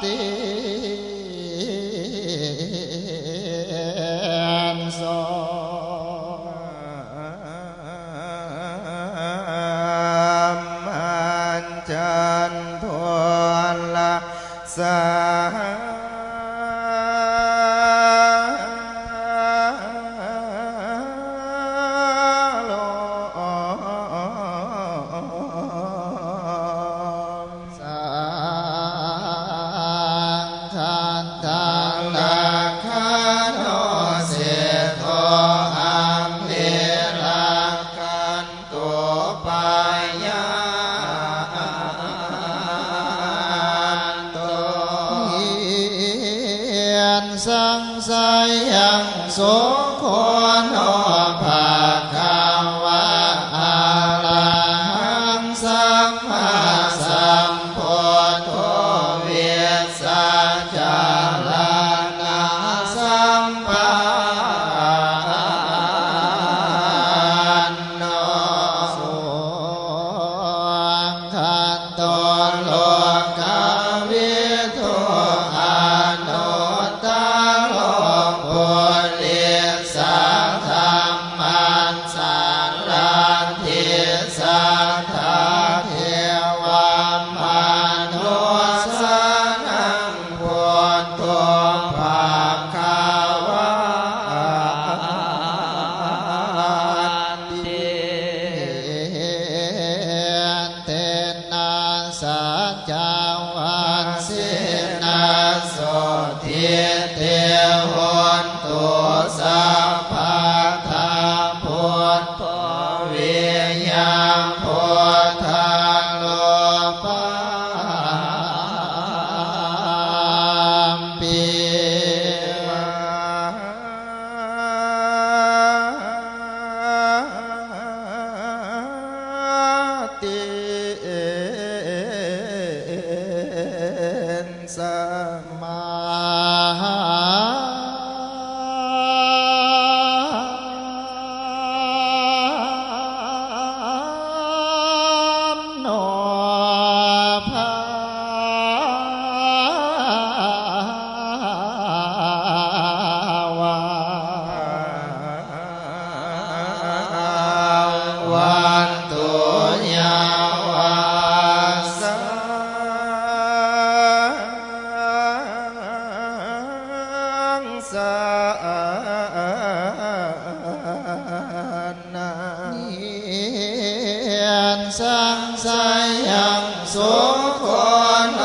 ติโสมันจันทวนละสาสังสายังโสโคนภาคาวะอะระหังสัมมาสัมพุทโธเวสสัจจารานะสัมปันโนสุขันโตโลกวิทูอนุตตโลปุริสธรรมันสันลันทิสัทธาเทวมนุสนังพุทโธภาคาวะติเตนะสัจจวัสสินะโสทิเตโหนตุสัพพะทาพุทโธวิยังพุทธังโลปัมปิติสัมมาโนภาวะวันตุยาวาสังสารนาสังสายังโสโคน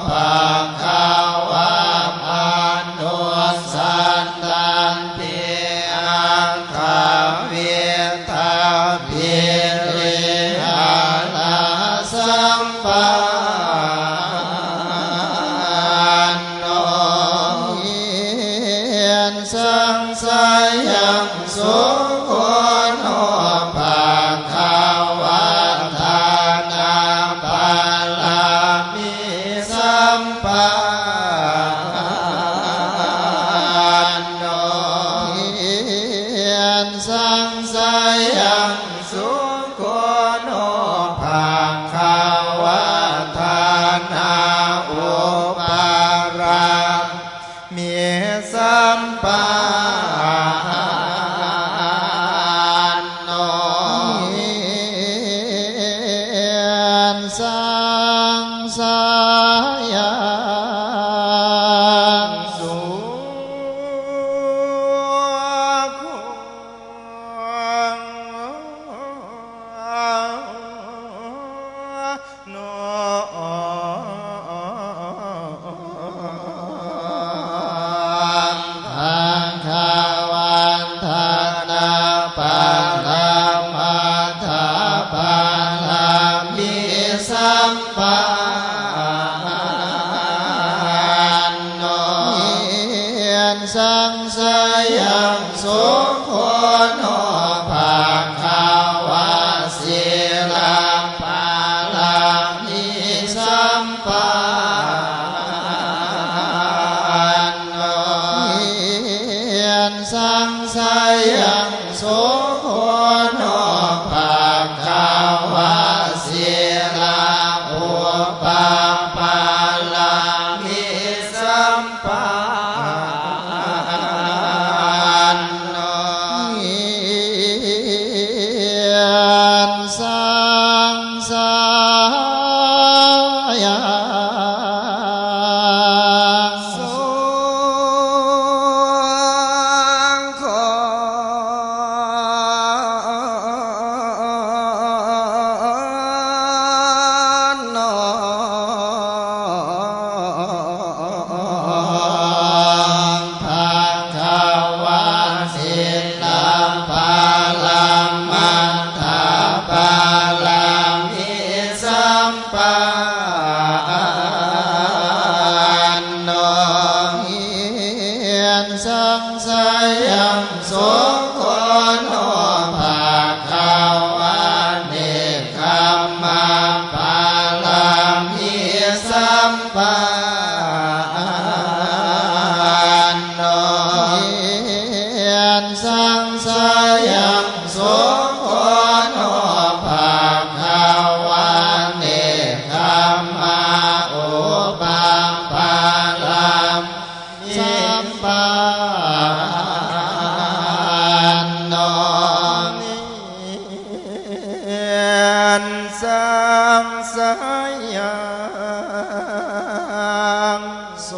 ภาคาวะอนุสันตันติอังคาเวทาภิริหานาสัมปันโนสังสายังโสโคนภาคาวะทานาปาลามิสัมปันโนสังสายังโสโคนภาคาวะทานาอุปารามิสัมปันโนสังสายั สัมปันโนสังสายังโสโขโนภาควาเนคัมมาอุปัมภาลัมสัมปันโนสังสายังโส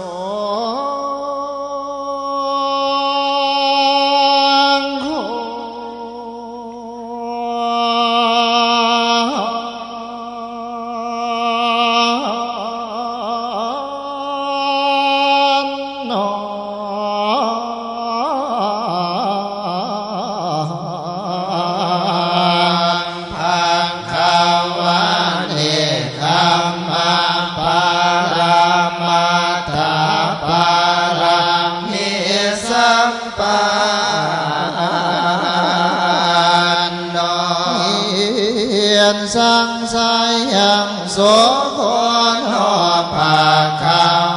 สังสายังโสโขโนภาค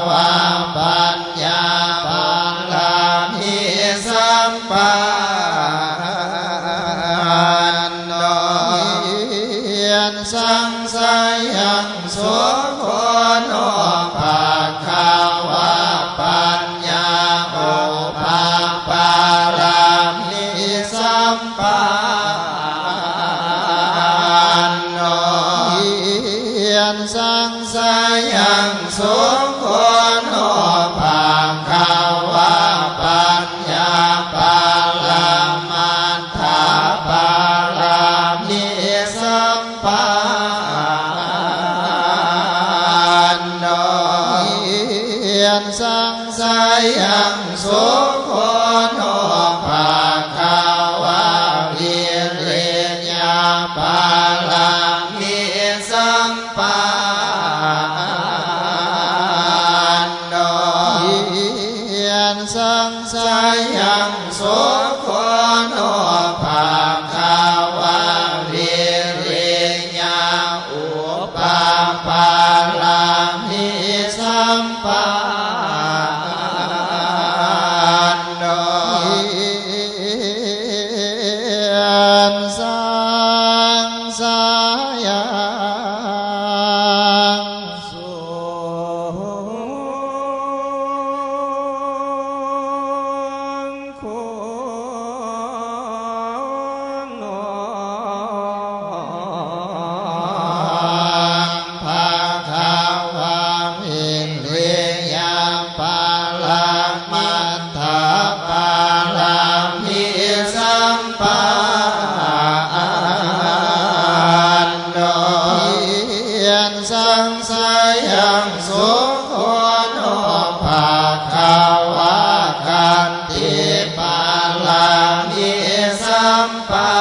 วาปัญญาปัลลามิสัมปันโนสังสายังโสโขโนภาควาปัญญาโอภาปารามิสัมปันสังสายังโสโขโนภาควาปัญญาปัลลามัฏฐาปารามิสัมปันโนสังสายังโสโขโนภาควาวิริยะปัลลามิสัมปันโนสังสายังโสโขโนภาควาวิริยะอุปปารามิสัมปันโนสังสายังโสโขโนภาควาวิริยะปัลลามัฏฐาปารามิสัมปันโนสังสายังโสโขโนภาควาคันติปาลามิสัมปั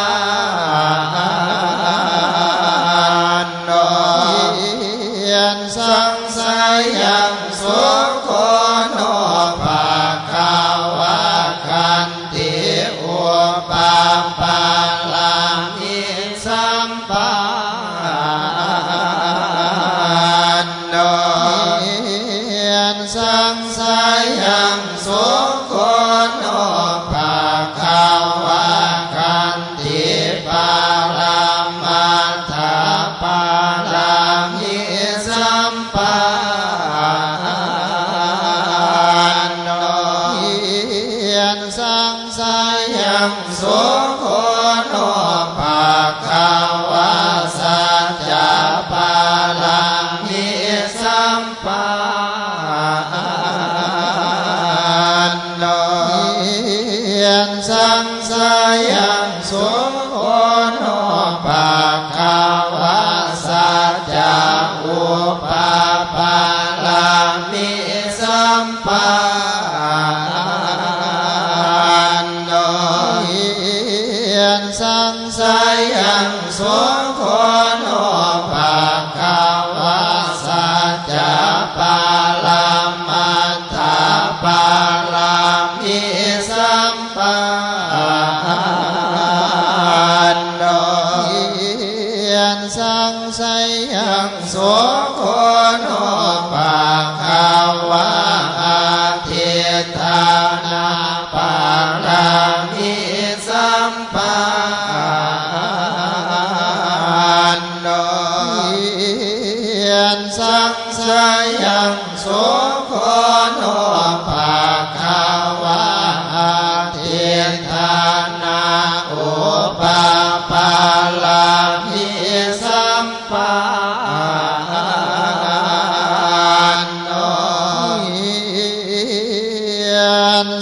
นโนสังสายังโสโขโนภาควาคันติอุปปาลามิสัมปันโนสังสายังโสโขโนภาควาคันติปารามัฏฐาปารามิสัมปันโนสังสายังโสโขโนภาควาสัจจะปารามิสัมปัน ยังสุโคโนภาคาวะทิฏฐานาอุปาปาลาภิสัมปันโน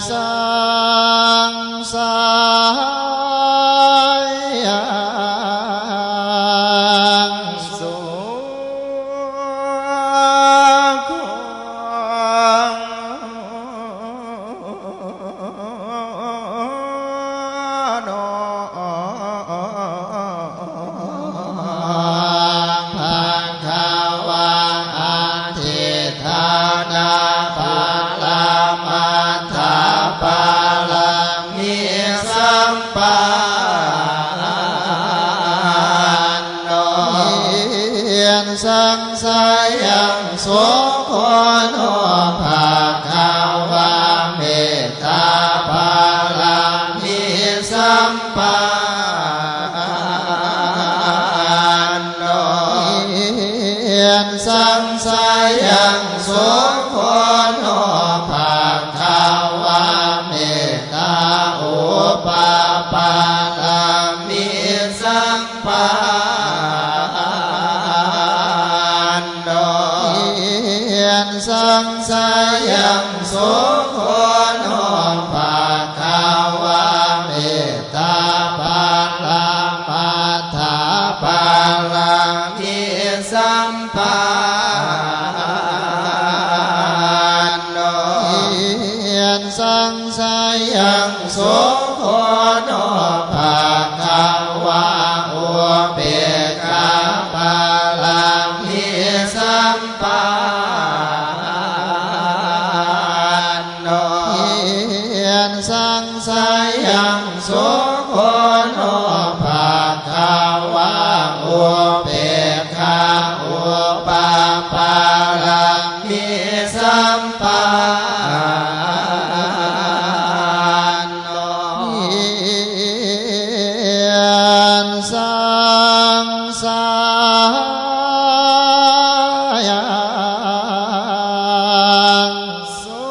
สังสารสุขโนภาคาวะทิฏฐานาภาลามัฏฐาปาลามิสัมปันโนสังสายังสุโคโนภาคาวะเมตตาภาลามิสัมปันโนสังสายังสุโคโนภาคาวะเมตตาอุปาปาลามิสัมปันโนสังสายังสุโคโนภาคาวะเมตตาภาลามัฏฐาปาลามิสัมปันโนสังสายังสุโคโนภาคาวะอุเบกขาปาลามิสัมปันโนสังสายังสุโคโนภาคาวะอุเบกขาอุปาปาลามิสัมปันโนสังสายังสุ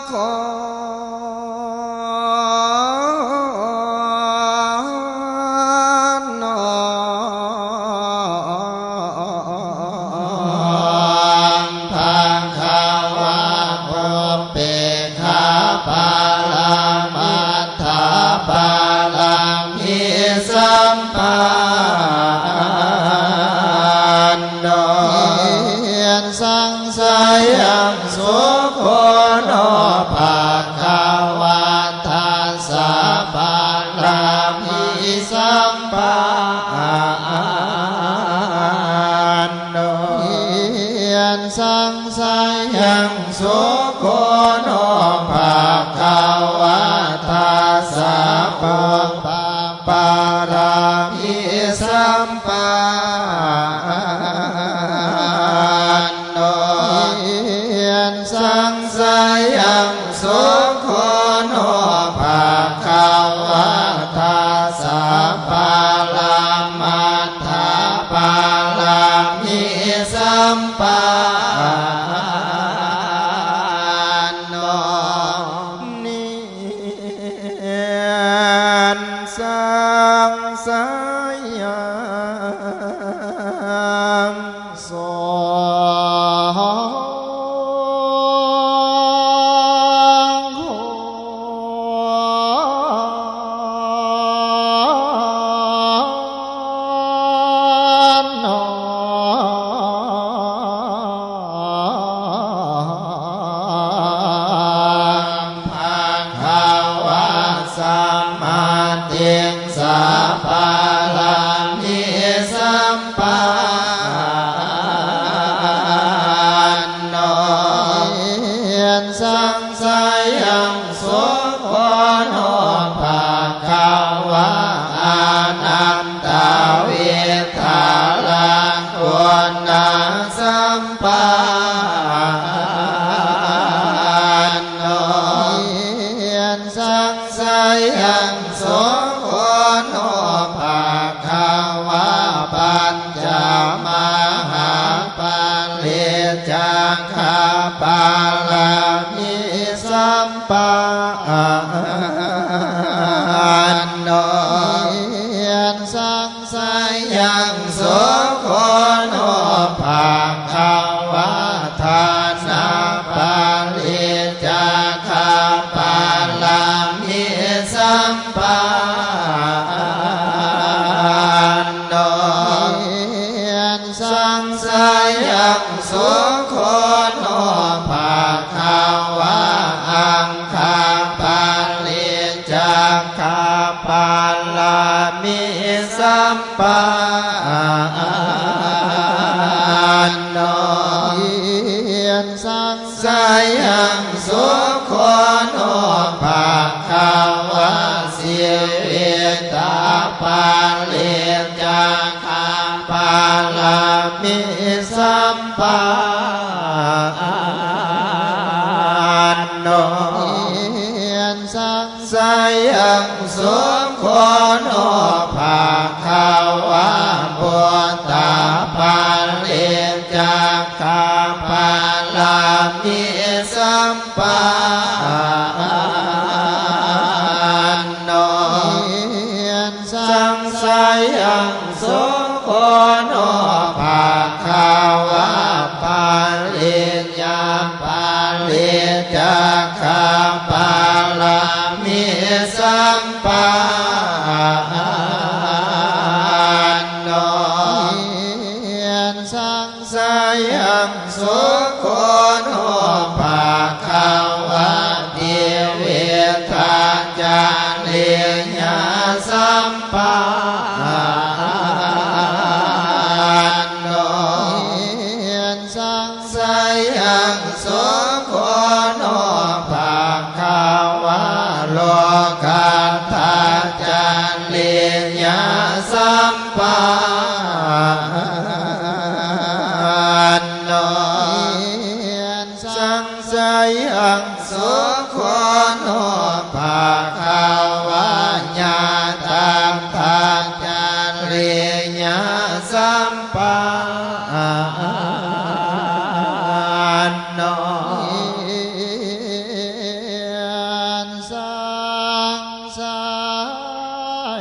โคโนภาคาวะอุเบกขาปาลามัฏฐาปาลามิสัมปันโนสังสายังสุโคโนภาคาวะทัสสะปาลามิสัมปันโนสังสายังสุโคโนภาคาวะทัสสะปาลามิสัมปันโนสังสายังสุโคโนภาคาวะทัสสะปาลามัฏฐาปาลามิสัมปันโนนิสังสายังสุสังสายังสุโคโนภาคาวะอานันตเวทาลังคุณาสัมปันโนสังสายังสุโคโนภาคาวะปัญจมหาปา จังคาปาลามิสัมปาโนสังสายังโสโคโนภาคาวะทานาปาลิจาคาปาลามิสัมปาโนสังสายังโสโคโนภาคาวะอังคาปาลิจาคาปาลามิสัมปาโนสังสายังโสโคโนภาคาวะเสียเวตาปาลิจาคาปาลามิสัมปาโนสังสายังโสโคโนภาคาวะพุทธาปาลิจาคาปาลามิสัมปาโนสังสายังโสโคโนภาคาวะปาลิญาปาลิจาคาปาลามิสัมปาโนสังสายังโสโคโนภาคาวะเทเวทาจาเลียสัมปาโนสังสายังโสโคโนภาคาวะโลกัตถาจาเลียสัมปาโนสังสายังโสโคโนภาคาวะญาตังทาจาเลียสัมปาโนสังสา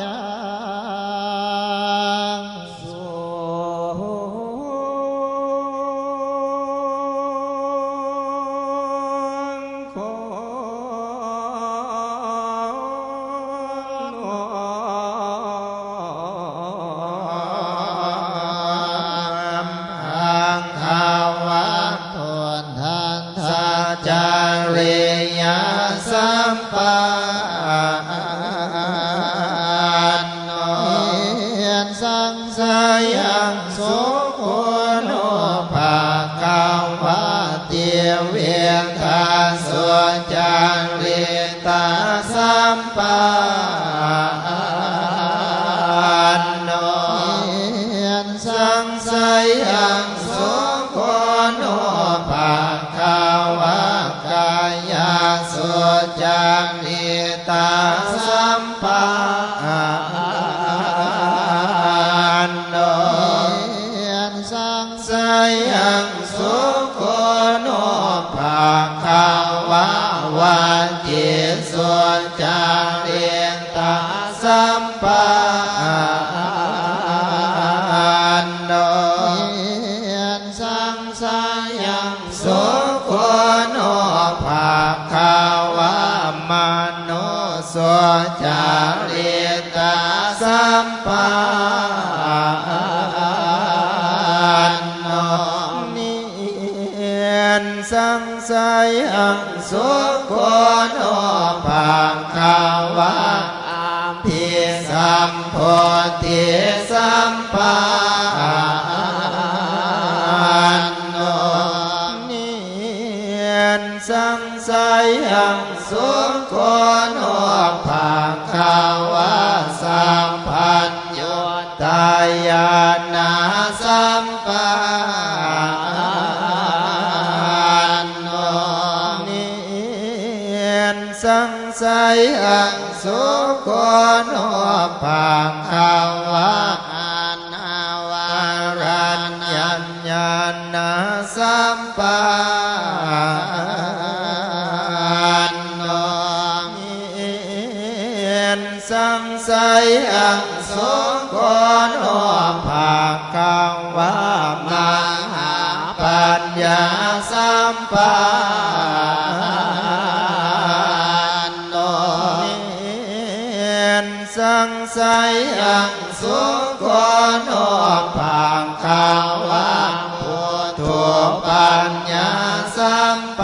ยังโสโคอังคาวะพุทธังทาจาเลียสัมปาโนสังสายังโสโคโนภาคาวะเตียเวทาสวจาริตาสัมปาโนสังสายังโสโคโนภาคาวะกายาสวจาริตาสัมปาโนสังสายังโสโคโนภาคาวะวาจิสวจาริตาสัมปาโนสังสายังโสโคโนภาคาวะมโนสวจาริตาสัมปาโนนิสังสายังโสโคโนภาคาวะภิสัมโพธิสัมปาโนนิสังสายังโสโคโนภาคาวะสัมปัญโยตายานาสัมปาโนนิสังสายังโสโคโนภาคาวะอนาวารัญญาณา สัมปันโนสังไสอังสุโกโนภาคังวามหาปัญญาสัมปันโนสังไสอังสุโกโนภาคังวาพุทโธปัญญาสัมปั